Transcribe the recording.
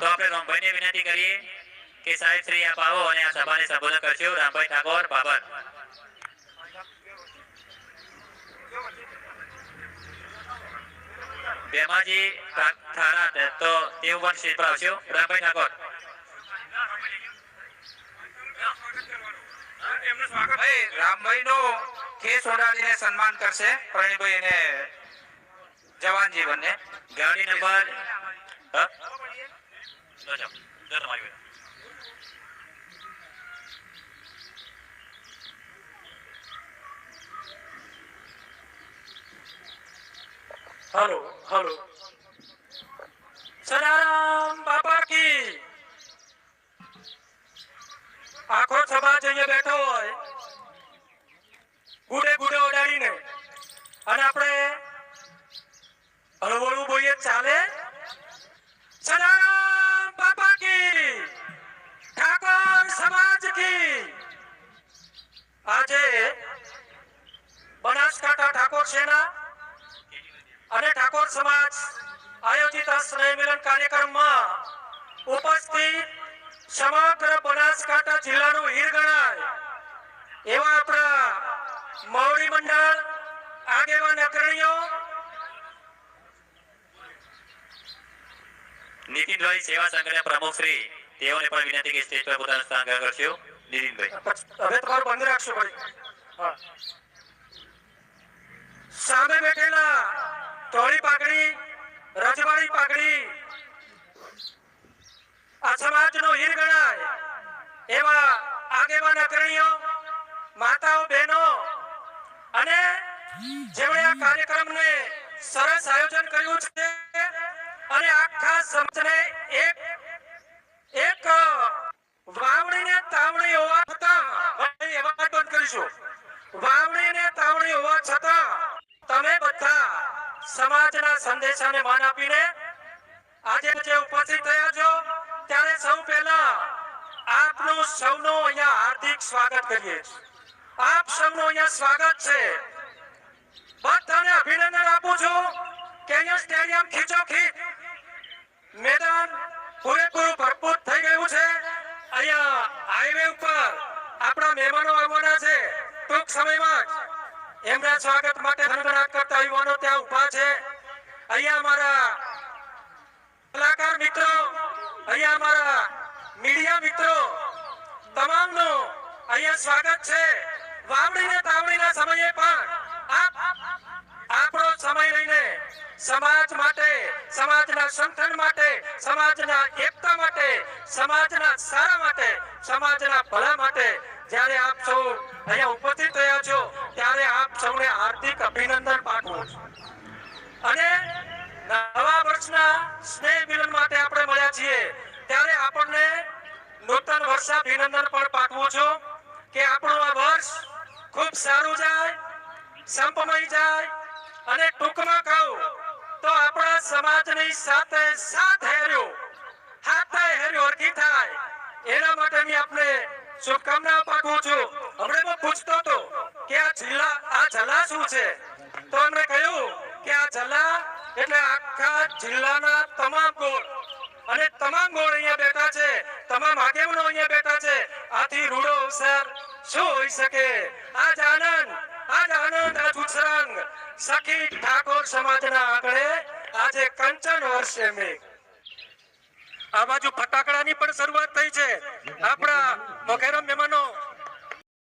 તો આપણે રામભાઈને વિનંતી કરીએ કે સાહેબ શ્રી આપ આવો અને આ સભાને સંબોધન કરશો. રામભાઈ ઠાકોર બાબર. બેમાજી થારા તો તેવું પણ સ્ટેજ પર આવશો. રામભાઈ ઠાકોર. રામભાઈ નો કેસ ઓઢાડીને સન્માન કરશે પ્રવીણભાઈ અને જવાનજી બંને. ગાડી નંબર हेलो हेलो सदाराम बापा की आखो समाज अहीं बैठो होय गुडे गुडे ओडाડીને અને આપણે હળવળું બોલીએ ચાલે. सदाराम बापा की ઠાકોર સમાજ की આજે બનાસકાંઠા ઠાકોર સેના અને ઠાકોર સમાજ આયોજિત સ્નેહ મિલન કાર્યક્રમમાં ઉપસ્થિત સમગ્ર બનાસકાંઠા જિલ્લાનું હીર ગણાય એવા આપણા મૌડી મંડળ આગેવાન અગ્રણીઓ નીતિનભાઈ સેવા સંઘના પ્રમુખ શ્રી તેઓને પણ વિનંતી કે સ્ટેજ પર પોતાનું સ્થાન ગ્રહણ કરશો. નીતિનભાઈ હવે તમારું બંધ રાખશો ભાઈ. હા, સામે બેઠેલા ધોળી પાઘડી રજવાડી પાઘડી આ સમાજનો હીર ગણાય એવા આગેવાન અગ્રણીઓ માતાઓ બહેનો અને જેમણે આ કાર્યક્રમને સરસ આયોજન કર્યું છે અને આખા સમાજને એક વાવણીને તાવણી હોવા છતાં એવા બંધ કરીશું. વાવણીને તાવણી હોવા છતાં તમે બધા સમાજના સંદેશાને માન આપીને આજે જે ઉપસ્થિત થયા છો ત્યારે સૌ પહેલા આપનું સૌનું અહીંયા હાર્દિક સ્વાગત કરીએ છીએ. આપ સૌનું અહીંયા સ્વાગત છે. બધાને અભિનંદન આપું છું કે અહીંયા સ્ટેડિયમ ખીચોખીચ મેદાન પૂરેપૂરું ભરપૂર થઈ ગયું છે. અહીંયા હાઈવે ઉપર આપણા મહેમાનો આવવાના છે ટૂંક સમયમાં જ. એમના સ્વાગત માટે ધનગણાટ કરતા યુવાનો ત્યાં ઉભા છે. અહીંયા અમારા કલાકાર મિત્રો, અહીંયા અમારા મીડિયા મિત્રો તમામનું અહીંયા સ્વાગત છે. વાવણીને તાવણીના સમયે પણ આપણો સમય લઈને સમાજ માટે, સમાજના સંગઠન માટે, સમાજના એકતા માટે, સમાજના સારા માટે, સમાજના ભલા માટે જ્યારે આપ સૌ અહીંયા ઉપસ્થિત થયા છો ત્યારે આપ સૌને હાર્દિક અભિનંદન પાઠવું છું. અને નવા વર્ષના સ્નેહ મિલન માટે આપણે મળ્યા છીએ ત્યારે આપણને નૂતન વર્ષાભિનંદન પણ પાઠવું છું કે આપણું આ વર્ષ ખૂબ સારું જાય, સંપમય જાય અને ટૂંકમાં કહું તો આપણા સમાજની સાથે સાથ હેર્યો હાથે હેર્યો હરખી થાય એના માટે હું આપને શુભકામનાઓ પાઠવું છું. હમણાં હું પૂછતો હતો કે આ જલા શું છે તો એમણે કહ્યું કે આ જલા એટલે આખા જિલ્લાના તમામ ગોળ અને તમામ ગોળ અહીંયા બેઠા છે, તમામ આગેવાનો અહીંયા બેઠા છે. આથી રૂડો અવસર શું હોઈ શકે? આજ આનંદ આજ ઉત્સંગ સખી ઠાકોર સમાજના આંગણે આજે કંચન વર્ષે મેઘ. આ બાજુ ફટાકડાની પણ શરૂઆત થઈ છે. આપણા